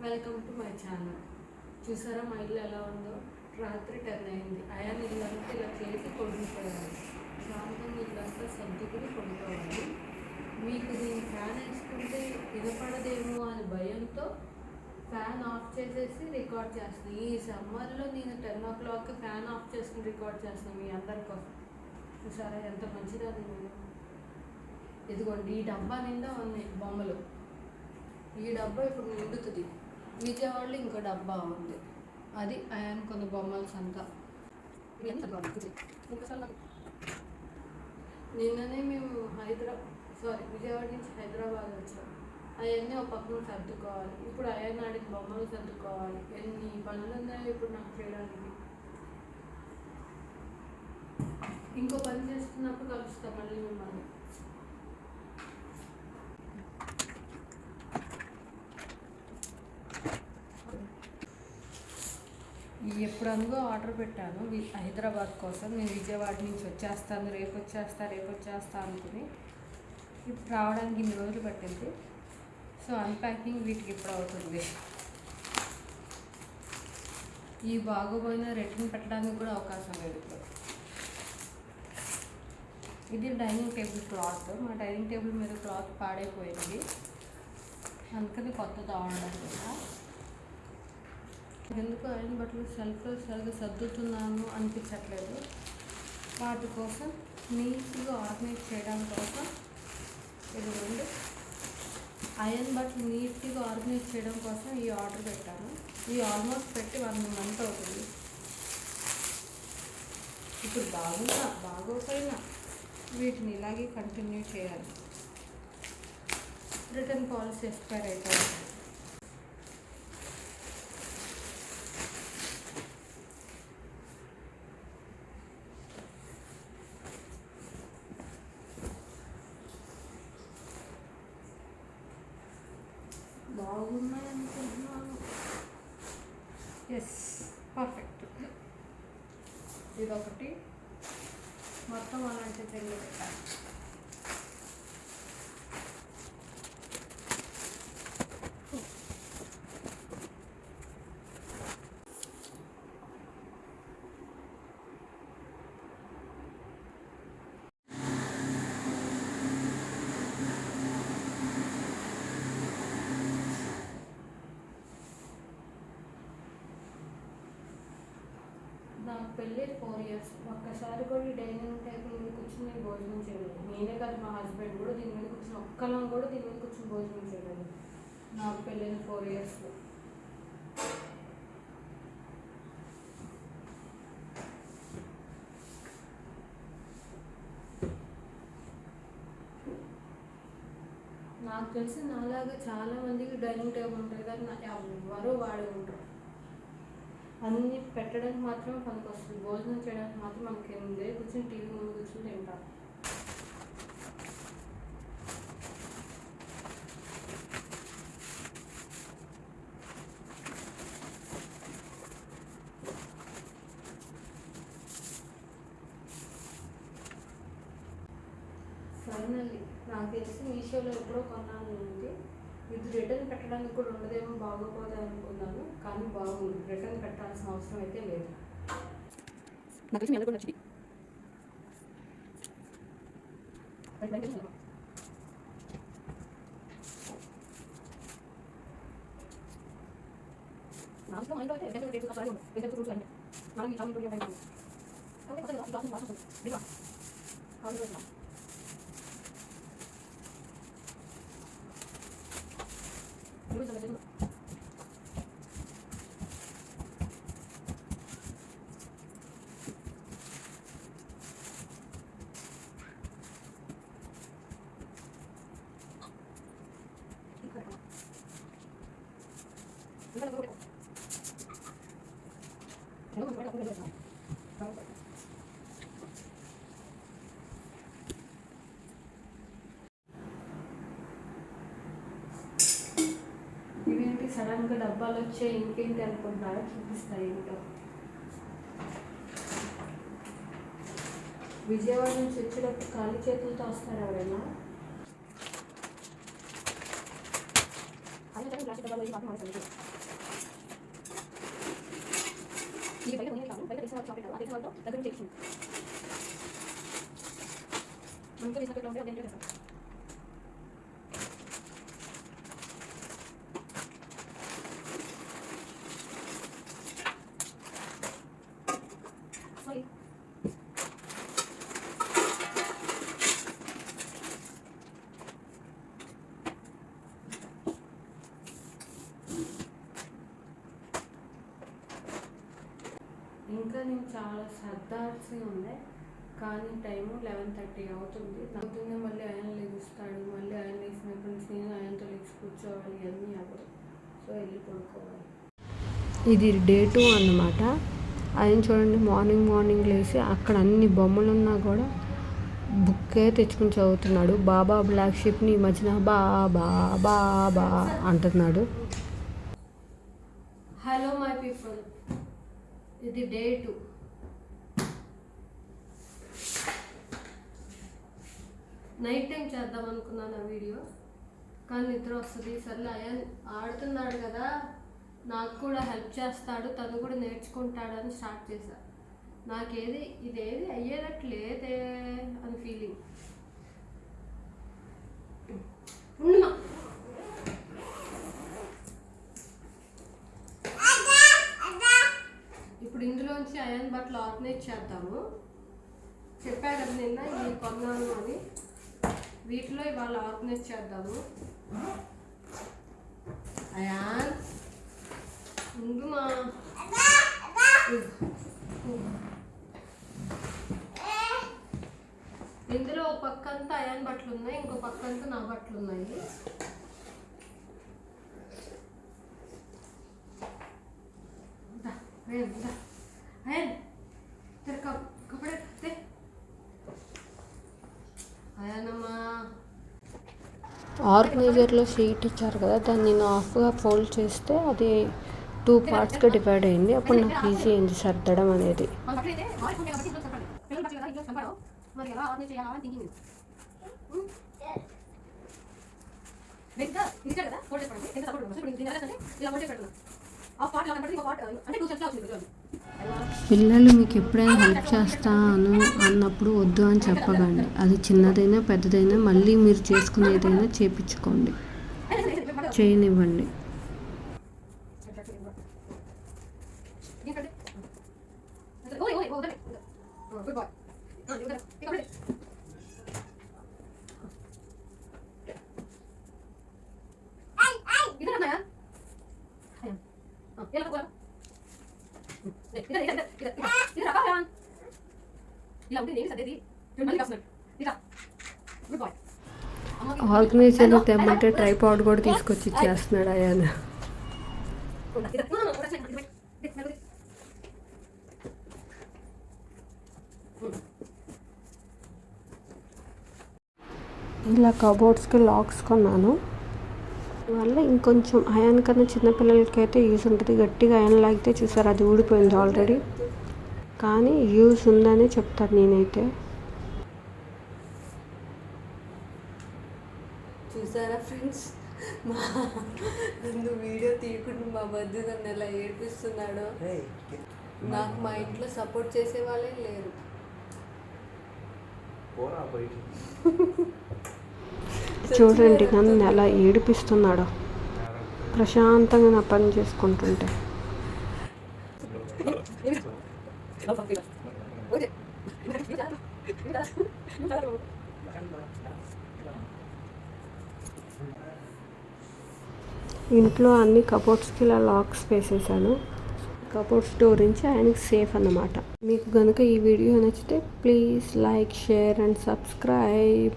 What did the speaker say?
Welcome to my channel. చూసారా మా ఇల్లు ఎలా ఉందో? రాత్రి 10 అయింది. అయాన్ ఇల్లంతా ఇలా చేసి కొడుకుపోయాలి. శాంతంగా ఇల్లంతా సర్దుకుని కొడుకోవాలి. మీకు దీని ఫ్యాన్ వేసుకుంటే వినపడదేమో అని భయంతో ఫ్యాన్ ఆఫ్ చేసేసి రికార్డ్ చేస్తున్నాను. ఈ సమ్మర్లో నేను 10 o'clock ఫ్యాన్ ఆఫ్ చేసుకుని రికార్డ్ చేస్తున్నాను మీ అందరి కోసం. చూసారా ఎంత మంచిది అది. నేను ఇదిగోండి ఈ డబ్బా నిండా ఉన్నాయి బొమ్మలు. ఈ డబ్బా ఇప్పుడు నిండుతుంది. విజయవాడలో ఇంకో డబ్బా ఉంది, అది ఆయన కొన్ని బొమ్మల సంత. నిన్ననే మేము విజయవాడ నుంచి హైదరాబాద్ వచ్చాం. అవన్నీ ఒక పక్కన సర్దుకోవాలి. ఇప్పుడు ఆయన ఆడిన బొమ్మలు సర్దుకోవాలి. ఎన్ని పనులు ఉన్నాయో ఇప్పుడు నాకు చేయడానికి. ఇంకో పని చేస్తున్నప్పుడు కలుస్తాం మళ్ళీ మిమ్మల్ని. ఎప్పుడనుగో ఆర్డర్ పెట్టాను హైదరాబాద్ కోసం. నేను విజయవాడ నుంచి వచ్చేస్తాను, రేపు వచ్చేస్తా అనుకుని ఇప్పుడు రావడానికి ఇన్ని రోజులు పట్టింది. సో అన్ప్యాకింగ్ వీటికి ఇప్పుడు అవుతుంది. ఈ బాగోపోయినా రిటర్న్ పెట్టడానికి కూడా అవకాశం లేదు ఇప్పుడు. ఇది డైనింగ్ టేబుల్ క్లాత్. మా డైనింగ్ టేబుల్ మీద క్లాత్ పాడైపోయింది, అందుకని కొత్తది ఆర్డర్ కదా. ఎందుకు ఐరన్ బట్టలు సెల్ఫ్లో సరిగ్గా సర్దుతున్నాను అనిపించట్లేదు. వాటి కోసం నీట్గా ఆర్గనైజ్ చేయడం కోసం ఇదిగోండి ఐరన్ బట్టలు నీట్గా ఆర్గనైజ్ చేయడం కోసం ఈ ఆర్డర్ పెట్టాను. ఈ ఆల్మోస్ట్ పెట్టి 1 month అవుతుంది. ఇప్పుడు బాగోపోయినా వీటిని ఇలాగే కంటిన్యూ చేయాలి. రిటర్న్ పాలసీ ఎక్స్పైర్ అయిపోయింది. బాగున్నాయి అనుకుంటున్నాను. Yes, perfect. ఇదొకటి మొత్తం అలాంటి తెల్లి పెట్టాలి. నాకు పెళ్ళి 4 years. ఒక్కసారి కూడా ఈ డైనింగ్ టేబుల్ మీద కూర్చొని నేను భోజనం చేయలేదు. నేనే కాదు, మా హస్బెండ్ కూడా దీని మీద కూర్చొని ఒక్కలం కూడా దీని మీద కూర్చొని భోజనం చేయలేదు నాకు పెళ్ళైన 4 years. నాకు తెలిసి నాలాగా చాలామందికి డైనింగ్ టేబుల్ ఉంటుంది కానీ ఎవరో వాడే ఉంటారు. అన్నీ పెట్టడానికి మాత్రం పనికి వస్తుంది, భోజనం చేయడానికి మాత్రం మనకి కిందే కూర్చొని టీవీ ముందు కూర్చొని తింటాం. ఫైనల్లీ నాకు తెలిసి మీషోలో ఎప్పుడో కొన్నాను ఉంది. ఇది రిటర్న్ పెట్టడానికి కూడా ఉండదేమో, బాగోపోదే అనుకున్నాను, కానీ బాగుంది. రిటర్న్ పెట్టాల్సిన అవసరం అయితే లేదు. నాకు తెలిసి కూడా నచ్చింది. ఇవేంటి సడన్గా డబ్బాలు వచ్చాయి, ఇంకేంటి అనుకుంటున్నారో చూపిస్తాయి. ఏంటో విజయవాడ నుంచి వచ్చేటప్పుడు ఖాళీ చేతులతో వస్తారు ఎవరైనా. ఇంకా నేను చాలా సర్దాల్సి ఉంది, కానీ టైము 11:30 అవుతుంది. పొద్దున్నే మళ్ళీ ఆయన లేస్తాడు, మళ్ళీ ఆయన లేచినప్పటి నుంచి నేను ఆయనతో లేచి కూర్చోవాలి, అన్నీ అవ్వదు. సో వెళ్ళి పడుకోవాలి. ఇది డే 2 అన్నమాట. ఆయన చూడండి, మార్నింగ్ లేచి అక్కడ అన్ని బొమ్మలు ఉన్నా కూడా బుక్కే తెచ్చుకుని చదువుతున్నాడు. బాబా బ్లాక్ షిప్ని ఈ మధ్యన బాబా బాబా అంటున్నాడు. హలో మై పీపుల్, ఇది డే 2. నైట్ టైం చేద్దాం అనుకున్నాను ఆ వీడియో, కానీ నిద్ర వస్తుంది. సర్లే అయాన్ ఆడుతున్నాడు కదా, నాకు కూడా హెల్ప్ చేస్తాడు, తను కూడా నేర్చుకుంటాడని స్టార్ట్ చేశా. ఇదేది అయ్యేటట్లేదే అని ఫీలింగ్. ఇప్పుడు ఇందులోంచి అయాన్ బట్టలు ఆర్గనైజ్ చేద్దాము. చెప్పా కదా నిన్న ఇవి కొన్నాను అని, వీటిలో ఇవాళ ఆర్గనైజ్ చేద్దాము. అయాన్ ఉండుమా, ఇందులో ఒక పక్క అంతా అయాన్ బట్టలు ఉన్నాయి, ఇంకో పక్క అంతా నా బట్టలు ఉన్నాయి. ఆర్గనైజర్లో షీట్ ఇచ్చారు కదా, దాన్ని నేను హాఫ్గా ఫోల్డ్ చేస్తే అది 2 పార్ట్స్గా డివైడ్ అయింది. అప్పుడు నాకు ఈజీ అయింది సర్దడం అనేది. పిల్లలు మీకు ఎప్పుడైనా హెల్ప్ చేస్తాను అన్నప్పుడు వద్దు అని చెప్పకండి. అది చిన్నదైనా పెద్దదైనా మళ్ళీ మీరు చేసుకునేదైనా చేపించుకోండి, చేయనివ్వండి. ఆర్గనైజర్లో తెమ్మంటే ట్రైపాడ్ కూడా తీసుకొచ్చి ఇచ్చేస్తున్నాడు ఆయన. ఇలా కబోర్డ్స్కి లాక్స్ కొన్నాను, వల్ల ఇంకొంచెం అయాన్ కన్నా చిన్నపిల్లలకి అయితే యూస్ ఉంటుంది. గట్టిగా అయాన్ లాగితే చూసారు, అది ఊడిపోయింది ఆల్రెడీ, కానీ యూస్ ఉందని చెప్తాను నేనైతే. చూసారా ఫ్రెండ్స్, నన్ను వీడియో తీయకుండా మా బద్దు నన్ను ఎలా ఏడిపిస్తున్నాడో. నాకు మా ఇంట్లో సపోర్ట్ చేసే వాళ్ళే లేరు. చూడండి నన్ను ఎలా ఏడిపిస్తున్నాడో, ప్రశాంతంగా నా పని చేసుకుంటుంటే. ఇంట్లో అన్ని కబోర్డ్స్కి ఇలా లాక్స్ వేసేసాను. కబోర్డ్ స్టోర్ నుంచి ఆయనకి సేఫ్ అన్నమాట. మీకు కనుక ఈ వీడియో నచ్చితే please like, share and subscribe.